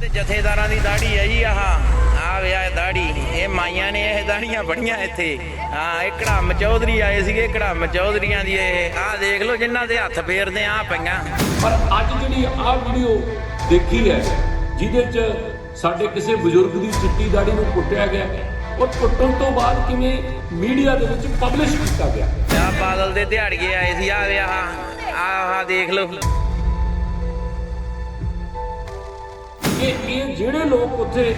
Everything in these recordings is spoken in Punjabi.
ਜਥੇਦਾਰਾਂ ਦੀ ਦਾੜੀ ਹੈ ਜੀ। ਆਹ ਵਿਆਹ ਦਾੜੀ ਇਹ ਮਾਈਆਂ ਨੇ ਇਹ ਦਾੜੀਆਂ ਬੜੀਆਂ ਇੱਥੇ। ਹਾਂ, ਇਹ ਕੜਾਮ ਚੌਧਰੀ ਆਏ ਸੀਗੇ, ਕੜਾਮ ਚੌਧਰੀਆਂ ਦੀ ਇਹ ਆਹ ਦੇਖ ਲਓ ਜਿਨ੍ਹਾਂ ਦੇ ਹੱਥ ਫੇਰਦੇ ਆ ਪਈਆਂ। ਪਰ ਅੱਜ ਜਿਹੜੀ ਆਹ ਵੀਡੀਓ ਦੇਖੀ ਹੈ ਜਿਹਦੇ 'ਚ ਸਾਡੇ ਕਿਸੇ ਬਜ਼ੁਰਗ ਦੀ ਚਿੱਟੀ ਦਾੜੀ ਨੂੰ ਕੁੱਟਿਆ ਗਿਆ ਔਰ ਕੁੱਟਣ ਤੋਂ ਬਾਅਦ ਕਿਵੇਂ ਮੀਡੀਆ ਦੇ ਵਿੱਚ ਪਬਲਿਸ਼ ਕੀਤਾ ਗਿਆ। ਆਹ ਬਾਦਲ ਦੇ ਦਿਹਾੜੀਏ ਆਏ ਸੀ। ਆਹ ਵਿਆਹ ਆਹ ਦੇਖ ਲਓ। ਇਹ ਜਿਹੜੇ ਲੋਕ ਉੱਥੇ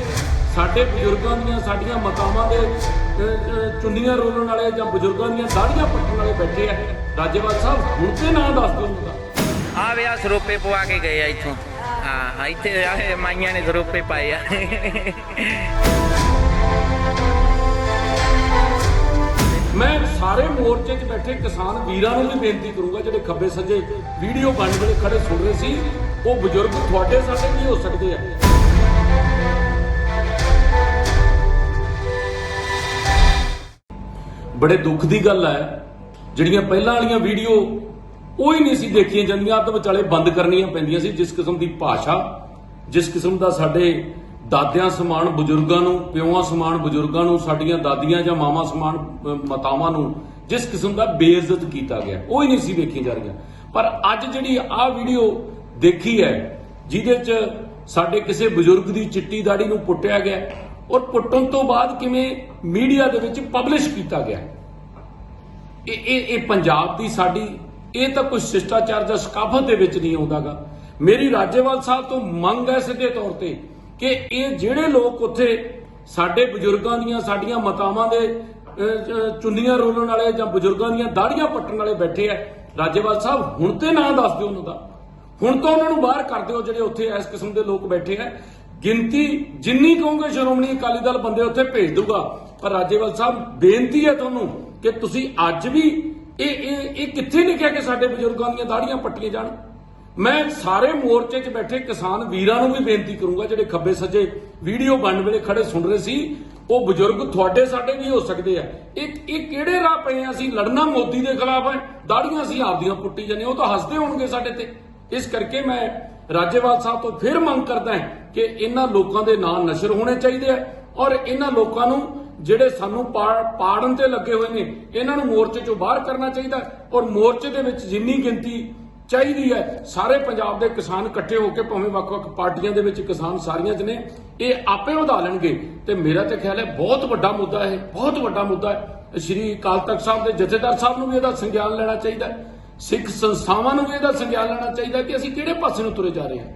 ਸਾਡੇ ਬਜ਼ੁਰਗਾਂ ਦੀਆਂ ਸਾਡੀਆਂ ਮਾਤਾਵਾਂ ਦੇ ਚੁੰਨੀਆਂ ਰੋਲਣ ਵਾਲੇ ਜਾਂ ਬਜ਼ੁਰਗਾਂ ਦੀਆਂ ਦਾੜੀਆਂ ਪੱਟਣ ਵਾਲੇ ਬੈਠੇ ਆ, ਰਾਜੇਵਾਲ ਸਾਹਿਬ ਹੁਣ ਤੇ ਨਾਂ ਦੱਸ ਦਿਓ ਉਹਦਾ। ਆਹ ਵਿਆਹ ਸਰੋਪੇ ਪਵਾ ਕੇ ਗਏ ਆ ਇੱਥੋਂ। ਹਾਂ, ਇੱਥੇ ਆਹ ਮਾਈਆਂ ਨੇ ਸਰੋਪੇ ਪਾਏ ਆ। ਮੈਂ ਸਾਰੇ ਮੋਰਚੇ 'ਚ ਬੈਠੇ ਕਿਸਾਨ ਵੀਰਾਂ ਨੂੰ ਵੀ ਬੇਨਤੀ ਕਰੂੰਗਾ ਜਿਹੜੇ ਖੱਬੇ ਸੱਜੇ ਵੀਡੀਓ ਬਣਨ ਵੇਲੇ ਖੜੇ ਸੁਣ ਰਹੇ ਸੀ, ਉਹ ਬਜ਼ੁਰਗ ਤੁਹਾਡੇ ਸਾਡੇ ਵੀ ਹੋ ਸਕਦੇ ਆ। ਬੜੇ ਦੁੱਖ ਦੀ ਗੱਲ ਹੈ ਜਿਹੜੀਆਂ ਪਹਿਲਾਂ ਵਾਲੀਆਂ ਵੀਡੀਓ ਉਹ ਹੀ ਨਹੀਂ ਸੀ ਦੇਖੀਆਂ ਜਾਂਦੀਆਂ, ਅੱਧ ਵਿਚਾਲੇ ਬੰਦ ਕਰਨੀਆਂ ਪੈਂਦੀਆਂ ਸੀ। ਜਿਸ ਕਿਸਮ ਦੀ ਭਾਸ਼ਾ, ਜਿਸ ਕਿਸਮ ਦਾ ਸਾਡੇ ਦਾਦਿਆਂ ਸਮਾਨ ਬਜ਼ੁਰਗਾਂ ਨੂੰ, ਪਿਓਾਂ ਸਮਾਨ ਬਜ਼ੁਰਗਾਂ ਨੂੰ, ਸਾਡੀਆਂ ਦਾਦੀਆਂ ਜਾਂ ਮਾਵਾਂ ਸਮਾਨ ਮਾਤਾਵਾਂ ਨੂੰ ਜਿਸ ਕਿਸਮ ਦਾ ਬੇਇੱਜ਼ਤ ਕੀਤਾ ਗਿਆ, ਉਹ ਹੀ ਨਹੀਂ ਸੀ ਵੇਖੀਆਂ ਜਾ ਰਹੀਆਂ। ਪਰ ਅੱਜ ਜਿਹੜੀ ਆਹ ਵੀਡੀਓ ਦੇਖੀ ਹੈ ਜਿਹਦੇ 'ਚ ਸਾਡੇ ਕਿਸੇ ਬਜ਼ੁਰਗ ਦੀ ਚਿੱਟੀ ਦਾੜੀ ਨੂੰ ਪੁੱਟਿਆ ਗਿਆ ਔਰ ਪੁੱਟਣ ਤੋਂ ਬਾਅਦ ਕਿਵੇਂ ਮੀਡੀਆ ਦੇ ਵਿੱਚ ਪਬਲਿਸ਼ ਕੀਤਾ ਗਿਆ, ਇਹ ਪੰਜਾਬ ਦੀ ਸਾਡੀ ਇਹ ਤਾਂ ਕੋਈ ਸ਼ਿਸ਼ਟਾਚਾਰ ਜਾਂ ਸਕਾਫਤ ਦੇ ਵਿੱਚ ਨਹੀਂ ਆਉਂਦਾਗਾ। ਮੇਰੀ ਰਾਜੇਵਾਲ ਸਾਹਿਬ ਤੋਂ ਮੰਗ ਹੈ ਸਿੱਧੇ ਤੌਰ ਤੇ ਕਿ ਇਹ ਜਿਹੜੇ ਲੋਕ ਉੱਥੇ ਸਾਡੇ ਬਜ਼ੁਰਗਾਂ ਦੀਆਂ ਸਾਡੀਆਂ ਮਾਤਾਵਾਂ ਦੇ ਚੁੰਨੀਆਂ ਰੋਲਣ ਵਾਲੇ ਜਾਂ ਬਜ਼ੁਰਗਾਂ ਦੀਆਂ ਦਾੜੀਆਂ ਪੱਟਣ ਵਾਲੇ ਬੈਠੇ ਆ, ਰਾਜੇਵਾਲ ਸਾਹਿਬ ਹੁਣ ਤੇ ਨਾਂ ਦੱਸ ਦਿਓ ਉਹਨਾਂ ਦਾ। ਹੁਣ ਤਾਂ ਉਹਨਾਂ ਨੂੰ ਬਾਹਰ ਕਰ ਦਿਓ ਜਿਹੜੇ ਉੱਥੇ ਇਸ ਕਿਸਮ ਦੇ ਲੋਕ ਬੈਠੇ ਆ। ਗਿਣਤੀ ਜਿੰਨੀ ਕਹੋਗੇ ਸ਼੍ਰੋਮਣੀ ਅਕਾਲੀ ਦਲ ਬੰਦੇ ਉੱਥੇ ਭੇਜ ਦੂਗਾ। ਪਰ ਰਾਜੇਵਾਲ ਸਾਹਿਬ ਬੇਨਤੀ ਹੈ ਤੁਹਾਨੂੰ ਕਿ ਤੁਸੀਂ ਅੱਜ ਵੀ ਇਹ ਕਿੱਥੇ ਲਿਖਿਆ ਕਿ ਸਾਡੇ ਬਜ਼ੁਰਗਾਂ ਦੀਆਂ ਦਾੜੀਆਂ ਪੱਟੀਆਂ ਜਾਣ। ਮੈਂ ਸਾਰੇ ਮੋਰਚੇ 'ਚ ਬੈਠੇ ਕਿਸਾਨ ਵੀਰਾਂ ਨੂੰ ਵੀ ਬੇਨਤੀ ਕਰੂੰਗਾ ਜਿਹੜੇ ਖੱਬੇ ਸੱਜੇ ਵੀਡੀਓ ਬਣਨ ਵੇਲੇ ਖੜੇ ਸੁਣ ਰਹੇ ਸੀ, ਉਹ ਬਜ਼ੁਰਗ ਤੁਹਾਡੇ ਸਾਡੇ ਵੀ ਹੋ ਸਕਦੇ ਆ। ਇਹ ਕਿਹੜੇ ਰਾਹ ਪਏ ਆ? ਅਸੀਂ ਲੜਨਾ ਮੋਦੀ ਦੇ ਖਿਲਾਫ ਹੈ, ਦਾੜੀਆਂ ਅਸੀਂ ਆਪਦੀਆਂ ਪੁੱਟੀ ਜਾਂਦੇ, ਉਹ ਤਾਂ ਹੱਸਦੇ ਹੋਣਗੇ ਸਾਡੇ ਤੇ। ਇਸ ਕਰਕੇ ਮੈਂ ਰਾਜੇਵਾਲ ਸਾਹਿਬ ਤੋਂ ਫਿਰ ਮੰਗ ਕਰਦਾ ਕਿ ਇਹਨਾਂ ਲੋਕਾਂ ਦੇ ਨਾਂ ਨਸ਼ਰ ਹੋਣੇ ਚਾਹੀਦੇ ਆ ਔਰ ਇਹਨਾਂ ਲੋਕਾਂ ਨੂੰ ਜਿਹੜੇ ਸਾਨੂੰ ਪਾੜਨ ਤੇ ਲੱਗੇ ਹੋਏ ਨੇ ਇਹਨਾਂ ਨੂੰ ਮੋਰਚੇ 'ਚੋਂ ਬਾਹਰ ਕਰਨਾ ਚਾਹੀਦਾ ਔਰ ਮੋਰਚੇ ਦੇ ਵਿੱਚ ਜਿੰਨੀ ਗਿਣਤੀ ਚਾਹੀਦੀ ਹੈ ਸਾਰੇ ਪੰਜਾਬ ਦੇ ਕਿਸਾਨ ਇਕੱਠੇ ਹੋ ਕੇ ਭਾਵੇਂ ਵੱਖ-ਵੱਖ ਪਾਰਟੀਆਂ ਦੇ ਵਿੱਚ ਕਿਸਾਨ ਸਾਰੀਆਂ 'ਚ ਨੇ, ਇਹ ਆਪੇ ਵਧਾ ਲੈਣਗੇ। ਤੇ ਮੇਰਾ ਤੇ ਖਿਆਲ ਹੈ ਬਹੁਤ ਵੱਡਾ ਮੁੱਦਾ ਹੈ, ਬਹੁਤ ਵੱਡਾ ਮੁੱਦਾ ਹੈ। ਸ਼੍ਰੀ ਅਕਾਲ ਤਖਤ ਸਾਹਿਬ ਦੇ ਜਥੇਦਾਰ ਸਾਹਿਬ ਨੂੰ ਵੀ ਇਹਦਾ ਸੰਗਿਆਨ ਲੈਣਾ ਚਾਹੀਦਾ, ਸਿੱਖ ਸੰਸਥਾਵਾਂ ਨੂੰ ਵੀ ਇਹਦਾ ਸੰਗਿਆਨ ਲੈਣਾ ਚਾਹੀਦਾ ਕਿ ਅਸੀਂ ਕਿਹੜੇ ਪਾਸੇ ਨੂੰ ਤੁਰੇ ਜਾ ਰਹੇ ਹਾਂ।